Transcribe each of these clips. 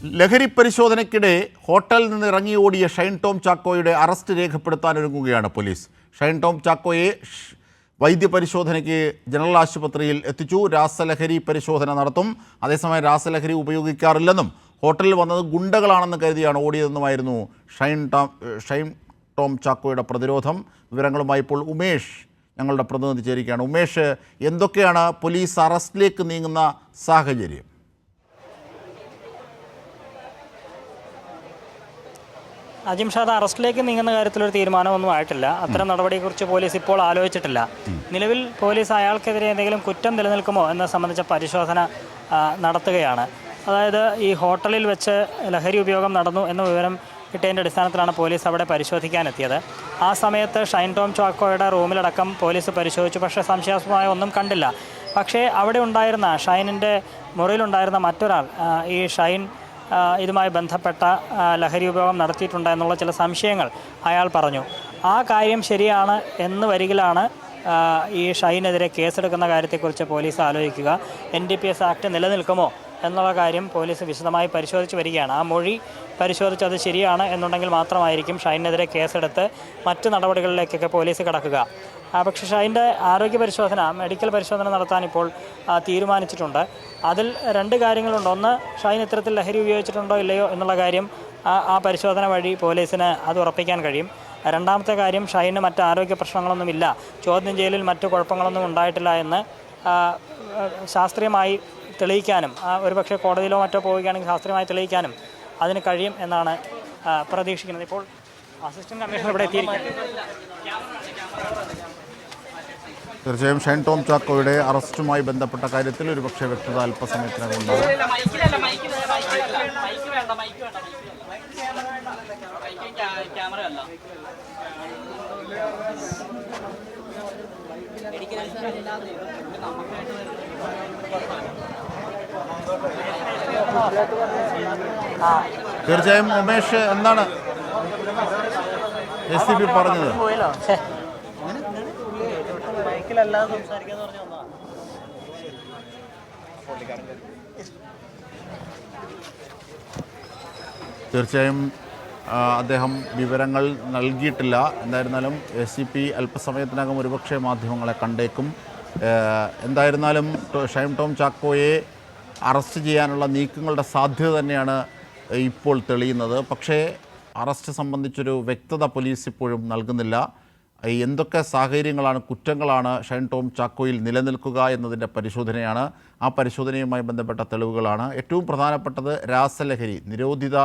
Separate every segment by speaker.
Speaker 1: ലഹരി പരിശോധനയ്ക്കിടെ ഹോട്ടലിൽ നിന്ന് ഇറങ്ങി ഓടിയ ഷൈൻ ടോം ചാക്കോയുടെ അറസ്റ്റ് രേഖപ്പെടുത്താനൊരുങ്ങുകയാണ് പോലീസ്. ഷൈൻ ടോം ചാക്കോയെ വൈദ്യപരിശോധനയ്ക്ക് ജനറൽ ആശുപത്രിയിൽ എത്തിച്ചു. രാസലഹരി പരിശോധന നടത്തും. അതേസമയം രാസലഹരി ഉപയോഗിക്കാറില്ലെന്നും ഹോട്ടലിൽ വന്നത് ഗുണ്ടകളാണെന്ന് കരുതിയാണ് ഓടിയതെന്നുമായിരുന്നു ഷൈൻ ടോം ചാക്കോയുടെ പ്രതിരോധം. വിവരങ്ങളുമായി ഇപ്പോൾ ഉമേഷ് ഞങ്ങളുടെ പ്രതിനിധി ചേരുകയാണ്. ഉമേഷ്, എന്തൊക്കെയാണ് പോലീസ് അറസ്റ്റിലേക്ക് നീങ്ങുന്ന സാഹചര്യം?
Speaker 2: അജിംഷാദ്, അറസ്റ്റിലേക്ക് നീങ്ങുന്ന കാര്യത്തിലൊരു തീരുമാനമൊന്നും ആയിട്ടില്ല. അത്തരം നടപടിയെക്കുറിച്ച് പോലീസ് ഇപ്പോൾ ആലോചിച്ചിട്ടില്ല. നിലവിൽ പോലീസ് അയാൾക്കെതിരെ എന്തെങ്കിലും കുറ്റം നിലനിൽക്കുമോ എന്നത് സംബന്ധിച്ച പരിശോധന നടത്തുകയാണ്. അതായത് ഈ ഹോട്ടലിൽ വെച്ച് ലഹരി ഉപയോഗം നടന്നു എന്ന വിവരം കിട്ടിയതിൻ്റെ അടിസ്ഥാനത്തിലാണ് പോലീസ് അവിടെ പരിശോധിക്കാനെത്തിയത്. ആ സമയത്ത് ഷൈൻ ടോം ചാക്കോയുടെ റൂമിലടക്കം പോലീസ് പരിശോധിച്ചു. പക്ഷേ സംശയാസ്പദമായ ഒന്നും കണ്ടില്ല. പക്ഷേ അവിടെ ഉണ്ടായിരുന്ന ഷൈനിൻ്റെ മുറിയിലുണ്ടായിരുന്ന മറ്റൊരാൾ ഈ ഷൈൻ ഇതുമായി ബന്ധപ്പെട്ട ലഹരി ഉപയോഗം നടത്തിയിട്ടുണ്ട് എന്നുള്ള ചില സംശയങ്ങൾ അയാൾ പറഞ്ഞു. ആ കാര്യം ശരിയാണ് എന്ന് വരികിലാണ് ഈ ഷൈനെതിരെ കേസെടുക്കുന്ന കാര്യത്തെക്കുറിച്ച് പോലീസ് ആലോചിക്കുക. NDPS ആക്ട് നിലനിൽക്കുമോ എന്നുള്ള കാര്യം പോലീസ് വിശദമായി പരിശോധിച്ച് വരികയാണ്. ആ മൊഴി പരിശോധിച്ച് അത് ശരിയാണ് എന്നുണ്ടെങ്കിൽ മാത്രമായിരിക്കും ഷൈനെതിരെ കേസെടുത്ത് മറ്റ് നടപടികളിലേക്കൊക്കെ പോലീസ് കടക്കുക. പക്ഷേ ഷൈൻ്റെ ആരോഗ്യ പരിശോധന, മെഡിക്കൽ പരിശോധന നടത്താൻ ഇപ്പോൾ തീരുമാനിച്ചിട്ടുണ്ട്. അതിൽ രണ്ട് കാര്യങ്ങളുണ്ട്. ഒന്ന്, ഷൈൻ ഇത്തരത്തിൽ ലഹരി ഉപയോഗിച്ചിട്ടുണ്ടോ ഇല്ലയോ എന്നുള്ള കാര്യം ആ പരിശോധന വഴി പോലീസിന് അത് ഉറപ്പിക്കാൻ കഴിയും. രണ്ടാമത്തെ കാര്യം, ഷൈന് മറ്റ് ആരോഗ്യ പ്രശ്നങ്ങളൊന്നുമില്ല, ചോദ്യം ചെയ്യലിൽ മറ്റു കുഴപ്പങ്ങളൊന്നും ഉണ്ടായിട്ടില്ല എന്ന് ശാസ്ത്രീയമായി തെളിയിക്കാനും, ഒരുപക്ഷെ കോടതിയിലോ മറ്റോ പോവുകയാണെങ്കിൽ ശാസ്ത്രീയമായി തെളിയിക്കാനും അതിന് കഴിയും എന്നാണ് പ്രതീക്ഷിക്കുന്നത്. ഇപ്പോൾ അസിസ്റ്റന്റ് കമ്മീഷണർ ഇവിടെ എത്തിയിരിക്കുന്നത്.
Speaker 1: തീർച്ചയായും ഷൈൻ ടോം ചാക്കോയുടെ അറസ്റ്റുമായി ബന്ധപ്പെട്ട കാര്യത്തിൽ ഒരുപക്ഷെ വ്യക്തത അല്പസമയത്തിനകം ഉണ്ടാകും. തീർച്ചയായും ഉമേഷ്, എന്താണ് ACP പറഞ്ഞത്? തീർച്ചയായും അദ്ദേഹം വിവരങ്ങൾ നൽകിയിട്ടില്ല. എന്തായിരുന്നാലും ACP അല്പസമയത്തിനകം ഒരുപക്ഷെ മാധ്യമങ്ങളെ കണ്ടേക്കും. എന്തായിരുന്നാലും ഷൈൻ ടോം ചാക്കോയെ അറസ്റ്റ് ചെയ്യാനുള്ള നീക്കങ്ങളുടെ സാധ്യത തന്നെയാണ് ഇപ്പോൾ തെളിയുന്നത്. പക്ഷേ അറസ്റ്റ് സംബന്ധിച്ചൊരു വ്യക്തത പോലീസ് ഇപ്പോഴും നൽകുന്നില്ല. എന്തൊക്കെ സാഹചര്യങ്ങളാണ്, കുറ്റങ്ങളാണ് ഷൈൻ ടോം ചാക്കോയിൽ നിലനിൽക്കുക എന്നതിൻ്റെ പരിശോധനയാണ്. ആ പരിശോധനയുമായി ബന്ധപ്പെട്ട തെളിവുകളാണ്. ഏറ്റവും പ്രധാനപ്പെട്ടത് രാസലഹരി, നിരോധിത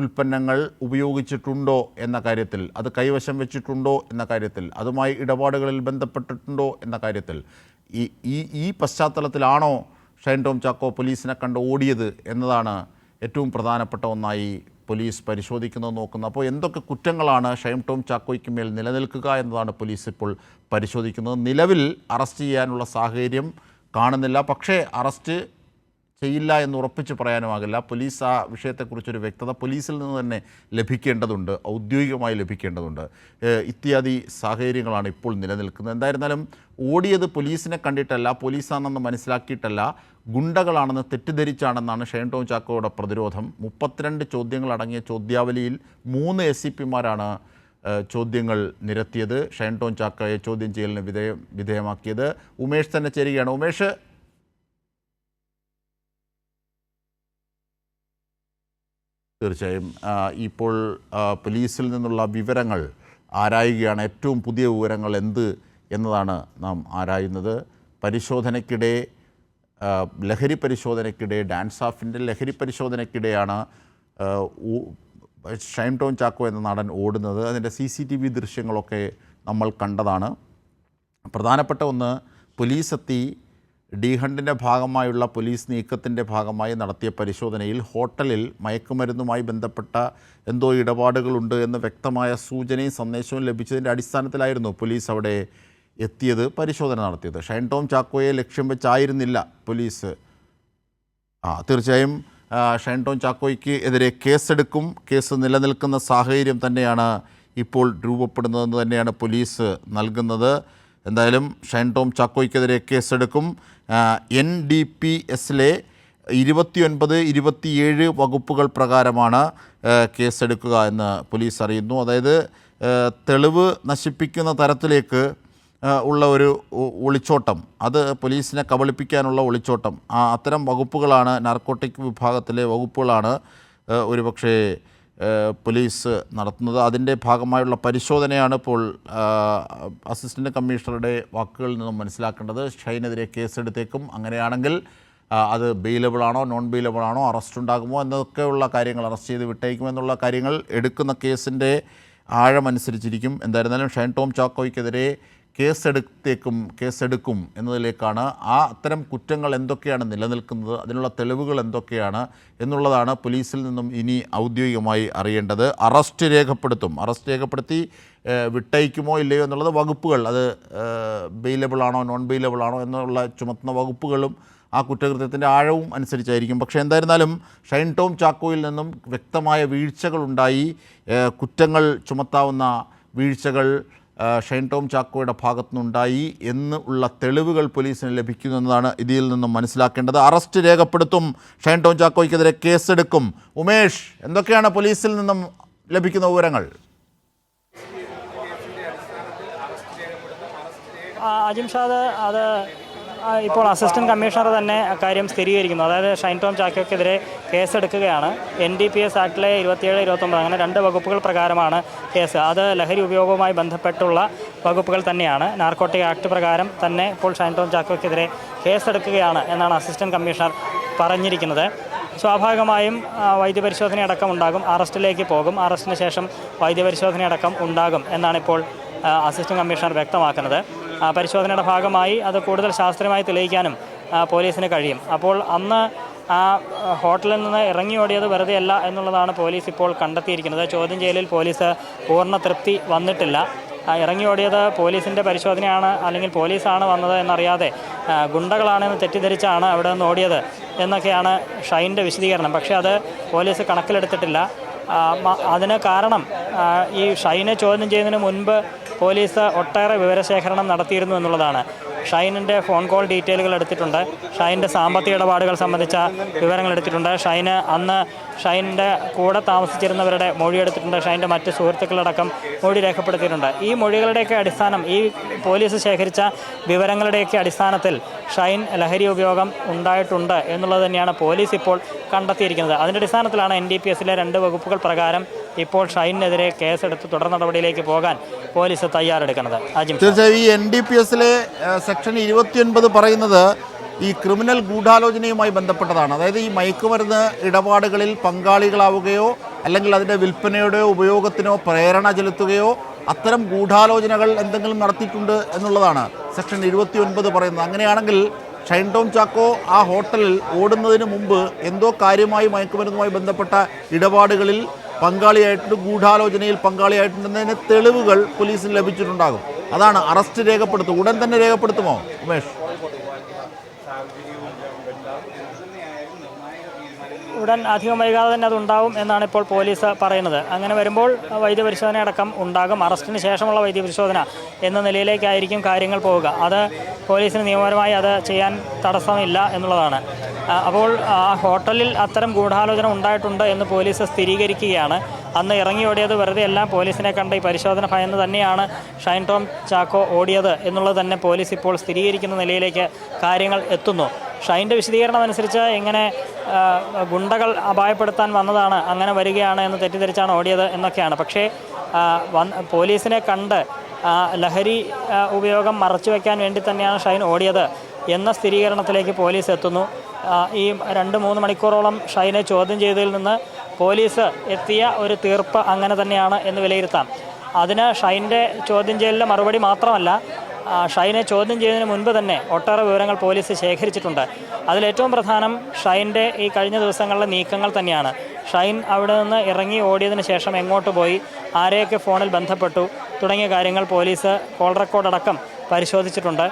Speaker 1: ഉൽപ്പന്നങ്ങൾ ഉപയോഗിച്ചിട്ടുണ്ടോ എന്ന കാര്യത്തിൽ, അത് കൈവശം വെച്ചിട്ടുണ്ടോ എന്ന കാര്യത്തിൽ, അതുമായി ഇടപാടുകളിൽ ബന്ധപ്പെട്ടിട്ടുണ്ടോ എന്ന കാര്യത്തിൽ, ഈ പശ്ചാത്തലത്തിലാണോ ഷൈൻ ടോം ചാക്കോ പോലീസിനെ കണ്ട് ഓടിയത് എന്നതാണ് ഏറ്റവും പ്രധാനപ്പെട്ട ഒന്നായി പോലീസ് പരിശോധിക്കുന്നത്, നോക്കുന്നത്. അപ്പോൾ എന്തൊക്കെ കുറ്റങ്ങളാണ് ഷൈൻ ടോം ചാക്കോയ്ക്ക് മേൽ നിലനിൽക്കുക എന്നതാണ് പോലീസ് ഇപ്പോൾ പരിശോധിക്കുന്നത്. നിലവിൽ അറസ്റ്റ് ചെയ്യാനുള്ള സാഹചര്യം കാണുന്നില്ല. പക്ഷേ അറസ്റ്റ് ചെയ്യില്ല എന്ന് ഉറപ്പിച്ച് പറയാനുമാകില്ല. പോലീസ് ആ വിഷയത്തെക്കുറിച്ചൊരു വ്യക്തത പോലീസിൽ നിന്ന് തന്നെ ലഭിക്കേണ്ടതുണ്ട്, ഔദ്യോഗികമായി ലഭിക്കേണ്ടതുണ്ട്. ഇത്യാദി സാഹചര്യങ്ങളാണ് ഇപ്പോൾ നിലനിൽക്കുന്നത്. എന്തായിരുന്നാലും ഓടിയത് പോലീസിനെ കണ്ടിട്ടല്ല, പോലീസാണെന്ന് മനസ്സിലാക്കിയിട്ടല്ല, ഗുണ്ടകളാണെന്ന് തെറ്റിദ്ധരിച്ചാണെന്നാണ് ഷൈൻ ടോം ചാക്കോയുടെ പ്രതിരോധം. 32 ചോദ്യങ്ങളടങ്ങിയ ചോദ്യാവലിയിൽ 3 ACPമാരാണ് ചോദ്യങ്ങൾ നിരത്തിയത്, ഷൈൻ ടോം ചാക്കോയെ ചോദ്യം ചെയ്യലിന് വിധേയമാക്കിയത്. ഉമേഷ് തന്നെ ചേരുകയാണ്. ഉമേഷ്, തീർച്ചയായും ഇപ്പോൾ പോലീസിൽ നിന്നുള്ള വിവരങ്ങൾ ആരായുകയാണ്. ഏറ്റവും പുതിയ വിവരങ്ങൾ എന്ത് എന്നതാണ് നാം ആരായുന്നത്. പരിശോധനയ്ക്കിടെ, ലഹരി പരിശോധനയ്ക്കിടെ, ഡാൻസ് ഓഫിൻ്റെ ലഹരി പരിശോധനയ്ക്കിടെയാണ് ഷൈൻ ടോം ചാക്കോ എന്ന നടൻ ഓടുന്നത്. അതിൻ്റെ CCTV ദൃശ്യങ്ങളൊക്കെ നമ്മൾ കണ്ടതാണ്. പ്രധാനപ്പെട്ട ഒന്ന്, പോലീസ് എത്തി ഡി ഹണ്ടിൻ്റെ ഭാഗമായുള്ള പോലീസ് നീക്കത്തിൻ്റെ ഭാഗമായി നടത്തിയ പരിശോധനയിൽ ഹോട്ടലിൽ മയക്കുമരുന്നുമായി ബന്ധപ്പെട്ട എന്തോ ഇടപാടുകളുണ്ട് എന്ന് വ്യക്തമായ സൂചനയും സന്ദേശവും ലഭിച്ചതിൻ്റെ അടിസ്ഥാനത്തിലായിരുന്നു പോലീസ് അവിടെ എത്തിയത്, പരിശോധന നടത്തിയത്. ഷൈൻ ടോം ചാക്കോയെ ലക്ഷ്യം വെച്ചായിരുന്നില്ല പോലീസ്. തീർച്ചയായും ഷൈൻ ടോം ചാക്കോയ്ക്ക് എതിരെ കേസെടുക്കും. കേസ് നിലനിൽക്കുന്ന സാഹചര്യം തന്നെയാണ് ഇപ്പോൾ രൂപപ്പെടുന്നതെന്ന് തന്നെയാണ് പോലീസ് നൽകുന്നത്. എന്തായാലും ഷൈൻ ടോം ചാക്കോയ്ക്കെതിരെ കേസെടുക്കും. NDPSലെ 29, 27 വകുപ്പുകൾ പ്രകാരമാണ് കേസെടുക്കുക എന്ന് പോലീസ് അറിയുന്നു. അതായത് തെളിവ് നശിപ്പിക്കുന്ന തരത്തിലേക്ക് ഉള്ള ഒരു ഒളിച്ചോട്ടം, അത് പോലീസിനെ കബളിപ്പിക്കാനുള്ള ഒളിച്ചോട്ടം, അത്തരം വകുപ്പുകളാണ്, നാർക്കോട്ടിക് വിഭാഗത്തിലെ വകുപ്പുകളാണ് ഒരുപക്ഷേ പോലീസ് നടത്തുന്നത്. അതിൻ്റെ ഭാഗമായുള്ള പരിശോധനയാണ് ഇപ്പോൾ അസിസ്റ്റൻ്റ് കമ്മീഷണറുടെ വാക്കുകളിൽ നിന്നും മനസ്സിലാക്കേണ്ടത്. ഷൈനെതിരെ കേസെടുത്തേക്കും. അങ്ങനെയാണെങ്കിൽ അത് ബെയിലബിളാണോ നോൺ ബെയിലബിളാണോ, അറസ്റ്റ് ഉണ്ടാകുമോ എന്നൊക്കെയുള്ള കാര്യങ്ങൾ, അറസ്റ്റ് ചെയ്ത് വിട്ടയക്കുമെന്നുള്ള കാര്യങ്ങൾ എടുക്കുന്ന കേസിൻ്റെ ആഴമനുസരിച്ചിരിക്കും. എന്തായിരുന്നാലും ഷൈൻ ടോം ചാക്കോയ്ക്കെതിരെ കേസെടുക്കും എന്നതിലേക്കാണ്. അത്തരം കുറ്റങ്ങൾ എന്തൊക്കെയാണ് നിലനിൽക്കുന്നത്, അതിനുള്ള തെളിവുകൾ എന്തൊക്കെയാണ് എന്നുള്ളതാണ് പോലീസിൽ നിന്നും ഇനി ഔദ്യോഗികമായി അറിയേണ്ടത്. അറസ്റ്റ് രേഖപ്പെടുത്തി വിട്ടയക്കുമോ ഇല്ലയോ എന്നുള്ളത് വകുപ്പുകൾ, അത് ബെയിലബിളാണോ നോൺ ബെയിലബിളാണോ എന്നുള്ള ചുമത്തുന്ന വകുപ്പുകളും ആ കുറ്റകൃത്യത്തിൻ്റെ ആഴവും അനുസരിച്ചായിരിക്കും. പക്ഷേ എന്തായിരുന്നാലും ഷൈൻ ടോം ചാക്കോയിൽ നിന്നും വ്യക്തമായ വീഴ്ചകളുണ്ടായി, കുറ്റങ്ങൾ ചുമത്താവുന്ന വീഴ്ചകൾ ഷൈൻ ടോം ചാക്കോയുടെ ഭാഗത്തുനിന്നുണ്ടായി എന്നുള്ള തെളിവുകൾ പോലീസിന് ലഭിക്കുന്നു എന്നതാണ് ഇതിൽ നിന്നും മനസ്സിലാക്കേണ്ടത്. അറസ്റ്റ് രേഖപ്പെടുത്തും, ഷൈൻ ടോം ചാക്കോയ്ക്കെതിരെ കേസെടുക്കും. ഉമേഷ്, എന്തൊക്കെയാണ് പോലീസിൽ നിന്നും ലഭിക്കുന്ന വിവരങ്ങൾ?
Speaker 2: അജിംഷാദ്, അത് ഇപ്പോൾ അസിസ്റ്റന്റ് കമ്മീഷണർ തന്നെ അക്കാര്യം സ്ഥിരീകരിക്കുന്നു. അതായത് ഷൈൻ ടോം ചാക്കോയ്ക്കെതിരെ കേസെടുക്കുകയാണ്. NDPS ആക്ടിലെ 27, 29 അങ്ങനെ 2 വകുപ്പുകൾ പ്രകാരമാണ് കേസ്. അത് ലഹരി ഉപയോഗവുമായി ബന്ധപ്പെട്ടുള്ള വകുപ്പുകൾ തന്നെയാണ്. നാർക്കോട്ടിക് ആക്ട് പ്രകാരം തന്നെ ഇപ്പോൾ ഷൈൻ ടോം ചാക്കോയ്ക്കെതിരെ കേസെടുക്കുകയാണ് എന്നാണ് അസിസ്റ്റന്റ് കമ്മീഷണർ പറഞ്ഞിരിക്കുന്നത്. സ്വാഭാവികമായും വൈദ്യപരിശോധനയടക്കം ഉണ്ടാകും, അറസ്റ്റിലേക്ക് പോകും, അറസ്റ്റിന് ശേഷം വൈദ്യപരിശോധനയടക്കം ഉണ്ടാകും എന്നാണ് ഇപ്പോൾ അസിസ്റ്റന്റ് കമ്മീഷണർ വ്യക്തമാക്കുന്നത്. പരിശോധനയുടെ ഭാഗമായി അത് കൂടുതൽ ശാസ്ത്രീയമായി തെളിയിക്കാനും പോലീസിന് കഴിയും. അപ്പോൾ അന്ന് ആ ഹോട്ടലിൽ നിന്ന് ഇറങ്ങി ഓടിയത് വെറുതെ അല്ല എന്നുള്ളതാണ് പോലീസ് ഇപ്പോൾ കണ്ടെത്തിയിരിക്കുന്നത്. ചോദ്യം ചെയ്യലിൽ പോലീസ് പൂർണ്ണ തൃപ്തി വന്നിട്ടില്ല. ഇറങ്ങി ഓടിയത് പോലീസിൻ്റെ പരിശോധനയാണ്, അല്ലെങ്കിൽ പോലീസാണ് വന്നത് എന്നറിയാതെ ഗുണ്ടകളാണെന്ന് തെറ്റിദ്ധരിച്ചാണ് അവിടെ നിന്ന് ഓടിയത് എന്നൊക്കെയാണ് ഷൈൻ്റെ വിശദീകരണം. പക്ഷേ അത് പോലീസ് കണക്കിലെടുത്തിട്ടില്ല. അതിന് കാരണം ഈ ഷൈനെ ചോദ്യം ചെയ്യുന്നതിന് മുൻപ് പോലീസ് ഒട്ടേറെ വിവരശേഖരണം നടത്തിയിരുന്നു എന്നുള്ളതാണ്. ഷൈനിൻ്റെ ഫോൺ കോൾ ഡീറ്റെയിലുകൾ എടുത്തിട്ടുണ്ട്, ഷൈൻ്റെ സാമ്പത്തിക ഇടപാടുകൾ സംബന്ധിച്ച വിവരങ്ങൾ എടുത്തിട്ടുണ്ട്, അന്ന് ഷൈൻ്റെ കൂടെ താമസിച്ചിരുന്നവരുടെ മൊഴിയെടുത്തിട്ടുണ്ട്, ഷൈൻ്റെ മറ്റ് സുഹൃത്തുക്കളടക്കം മൊഴി രേഖപ്പെടുത്തിയിട്ടുണ്ട്. ഈ മൊഴികളുടെയൊക്കെ അടിസ്ഥാനം, ഈ പോലീസ് ശേഖരിച്ച വിവരങ്ങളുടെയൊക്കെ അടിസ്ഥാനത്തിൽ ഷൈൻ ലഹരി ഉപയോഗം ഉണ്ടായിട്ടുണ്ട് എന്നുള്ളത് തന്നെയാണ് പോലീസ് ഇപ്പോൾ കണ്ടെത്തിയിരിക്കുന്നത്. അതിൻ്റെ അടിസ്ഥാനത്തിലാണ് NDPSലെ 2 വകുപ്പുകൾ പ്രകാരം ഇപ്പോൾ ഷൈനെതിരെ കേസെടുത്ത് തുടർ നടപടിയിലേക്ക് പോകാൻ പോലീസ് തയ്യാറെടുക്കുന്നത്.
Speaker 1: തീർച്ചയായും ഈ NDPSലെ സെക്ഷൻ 29 പറയുന്നത് ഈ ക്രിമിനൽ ഗൂഢാലോചനയുമായി ബന്ധപ്പെട്ടതാണ്. അതായത് ഈ മയക്കുമരുന്ന് ഇടപാടുകളിൽ പങ്കാളികളാവുകയോ അല്ലെങ്കിൽ അതിൻ്റെ വിൽപ്പനയുടെയോ ഉപയോഗത്തിനോ പ്രേരണ ചെലുത്തുകയോ അത്തരം ഗൂഢാലോചനകൾ എന്തെങ്കിലും നടത്തിയിട്ടുണ്ട് എന്നുള്ളതാണ് സെക്ഷൻ 29 പറയുന്നത്. അങ്ങനെയാണെങ്കിൽ ഷൈൻ ടോം ചാക്കോ ആ ഹോട്ടലിൽ ഓടുന്നതിന് മുമ്പ് എന്തോ കാര്യമായി മയക്കുമരുന്നുമായി ബന്ധപ്പെട്ട ഇടപാടുകളിൽ പങ്കാളിയായിട്ടുണ്ട്, ഗൂഢാലോചനയിൽ പങ്കാളിയായിട്ടുണ്ടെന്നതിന് തെളിവുകൾ പോലീസിന് ലഭിച്ചിട്ടുണ്ടാകും. അതാണ് അറസ്റ്റ് രേഖപ്പെടുത്തും. ഉടൻ തന്നെ രേഖപ്പെടുത്തുമോ ഉമേഷ്?
Speaker 2: ഉടൻ അധികം വൈകാതെ തന്നെ അതുണ്ടാവും എന്നാണ് ഇപ്പോൾ പോലീസ് പറയുന്നത്. അങ്ങനെ വരുമ്പോൾ വൈദ്യപരിശോധന അടക്കം ഉണ്ടാകും. അറസ്റ്റിന് ശേഷമുള്ള വൈദ്യപരിശോധന എന്ന നിലയിലേക്കായിരിക്കും കാര്യങ്ങൾ പോവുക. അത് പോലീസിന് നിയമപരമായി അത് ചെയ്യാൻ തടസ്സമില്ല എന്നുള്ളതാണ്. അപ്പോൾ ആ ഹോട്ടലിൽ അത്തരം ഗൂഢാലോചന ഉണ്ടായിട്ടുണ്ട് എന്ന് പോലീസ് സ്ഥിരീകരിക്കുകയാണ്. അന്ന് ഇറങ്ങി ഓടിയത് വെറുതെ എല്ലാം പോലീസിനെ കണ്ട് ഈ പരിശോധന ഭയന്ന് തന്നെയാണ് ഷൈൻ ടോം ചാക്കോ ഓടിയത് എന്നുള്ളത് തന്നെ പോലീസ് ഇപ്പോൾ സ്ഥിരീകരിക്കുന്ന നിലയിലേക്ക് കാര്യങ്ങൾ എത്തുന്നു. ഷൈൻ്റെ വിശദീകരണം അനുസരിച്ച് ഇങ്ങനെ ഗുണ്ടകൾ അപായപ്പെടുത്താൻ വന്നതാണ്, അങ്ങനെ വരികയാണ് എന്ന് തെറ്റിദ്ധരിച്ചാണ് ഓടിയത് എന്നൊക്കെയാണ്. പക്ഷേ പോലീസിനെ കണ്ട് ലഹരി ഉപയോഗം മറച്ചു വയ്ക്കാൻ വേണ്ടി തന്നെയാണ് ഷൈൻ ഓടിയത് എന്ന സ്ഥിരീകരണത്തിലേക്ക് പോലീസ് എത്തുന്നു. ഈ 2-3 മണിക്കൂറോളം ഷൈനെ ചോദ്യം ചെയ്തതിൽ നിന്ന് പോലീസ് എത്തിയ ഒരു തീർപ്പ് അങ്ങനെ തന്നെയാണ് എന്ന് വിലയിരുത്താം. അതിന് ഷൈൻ്റെ ചോദ്യം ചെയ്യലിൻ്റെ മറുപടി മാത്രമല്ല, ഷൈനെ ചോദ്യം ചെയ്യുന്നതിന് മുൻപ് തന്നെ ഒട്ടേറെ വിവരങ്ങൾ പോലീസ് ശേഖരിച്ചിട്ടുണ്ട്. അതിലേറ്റവും പ്രധാനം ഷൈൻ്റെ ഈ കഴിഞ്ഞ ദിവസങ്ങളിലെ നീക്കങ്ങൾ തന്നെയാണ്. ഷൈൻ അവിടെ നിന്ന് ഇറങ്ങി ഓടിയതിന് ശേഷം എങ്ങോട്ട് പോയി, ആരെയൊക്കെ ഫോണിൽ ബന്ധപ്പെട്ടു തുടങ്ങിയ കാര്യങ്ങൾ പോലീസ് കോൾ റെക്കോർഡടക്കം പരിശോധിച്ചിട്ടുണ്ട്.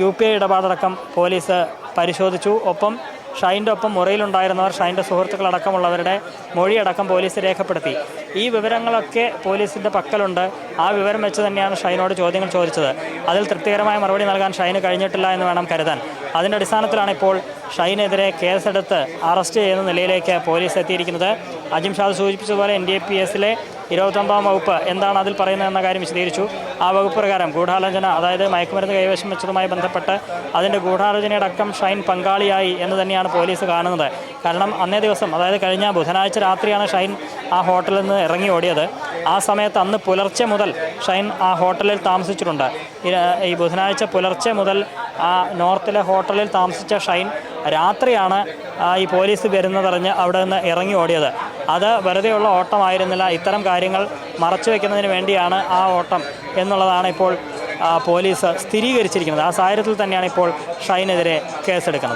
Speaker 2: UPI ഇടപാടടക്കം പോലീസ് പരിശോധിച്ചു. ഒപ്പം ഷൈൻ്റെ ഒപ്പം മുറിയിലുണ്ടായിരുന്നവർ, ഷൈൻ്റെ സുഹൃത്തുക്കളടക്കമുള്ളവരുടെ മൊഴിയടക്കം പോലീസ് രേഖപ്പെടുത്തി. ഈ വിവരങ്ങളൊക്കെ പോലീസിൻ്റെ പക്കലുണ്ട്. ആ വിവരം വെച്ച് തന്നെയാണ് ഷൈനോട് ചോദ്യങ്ങൾ ചോദിച്ചത്. അതിൽ തൃപ്തികരമായ മറുപടി നൽകാൻ ഷൈന് കഴിഞ്ഞിട്ടില്ല എന്ന് വേണം കരുതാൻ. അതിൻ്റെ അടിസ്ഥാനത്തിലാണ് ഇപ്പോൾ ഷൈനെതിരെ കേസെടുത്ത് അറസ്റ്റ് ചെയ്യുന്ന നിലയിലേക്ക് പോലീസ് എത്തിയിരിക്കുന്നത്. അജിംഷാദ് സൂചിപ്പിച്ചതുപോലെ NDPS-ലെ 29-ാം വകുപ്പ് എന്താണ് അതിൽ പറയുന്നത് എന്ന കാര്യം വിശദീകരിച്ചു. ആ വകുപ്പ് പ്രകാരം ഗൂഢാലോചന, അതായത് മയക്കുമരുന്ന് കൈവശം വെച്ചതുമായി ബന്ധപ്പെട്ട് അതിൻ്റെ ഗൂഢാലോചനയടക്കം ഷൈൻ പങ്കാളിയായി എന്ന് തന്നെയാണ് പോലീസ് കാണുന്നത്. കാരണം അന്നേ ദിവസം, അതായത് കഴിഞ്ഞ ബുധനാഴ്ച രാത്രിയാണ് ഷൈൻ ആ ഹോട്ടലിൽ നിന്ന് ഇറങ്ങി ഓടിയത്. ആ സമയത്ത് അന്ന് പുലർച്ചെ മുതൽ ഷൈൻ ആ ഹോട്ടലിൽ താമസിച്ചിട്ടുണ്ട്. ഈ ബുധനാഴ്ച പുലർച്ചെ മുതൽ ആ നോർത്തിലെ ഹോട്ടലിൽ താമസിച്ച ഷൈൻ രാത്രിയാണ് ഈ പോലീസ് വരുന്നതറിഞ്ഞ് അവിടെ നിന്ന് ഇറങ്ങി ഓടിയത്. അത് വെറുതെയുള്ള ഓട്ടമായിരുന്നില്ല. ഇത്തരം കാര്യങ്ങൾ മറച്ചു വയ്ക്കുന്നതിന് വേണ്ടിയാണ് ആ ഓട്ടം എന്നുള്ളതാണ് ഇപ്പോൾ പോലീസ് സ്ഥിരീകരിച്ചിരിക്കുന്നത്. ആ സാഹചര്യത്തിൽ തന്നെയാണ് ഇപ്പോൾ ഷൈനെതിരെ കേസെടുക്കുന്നത്.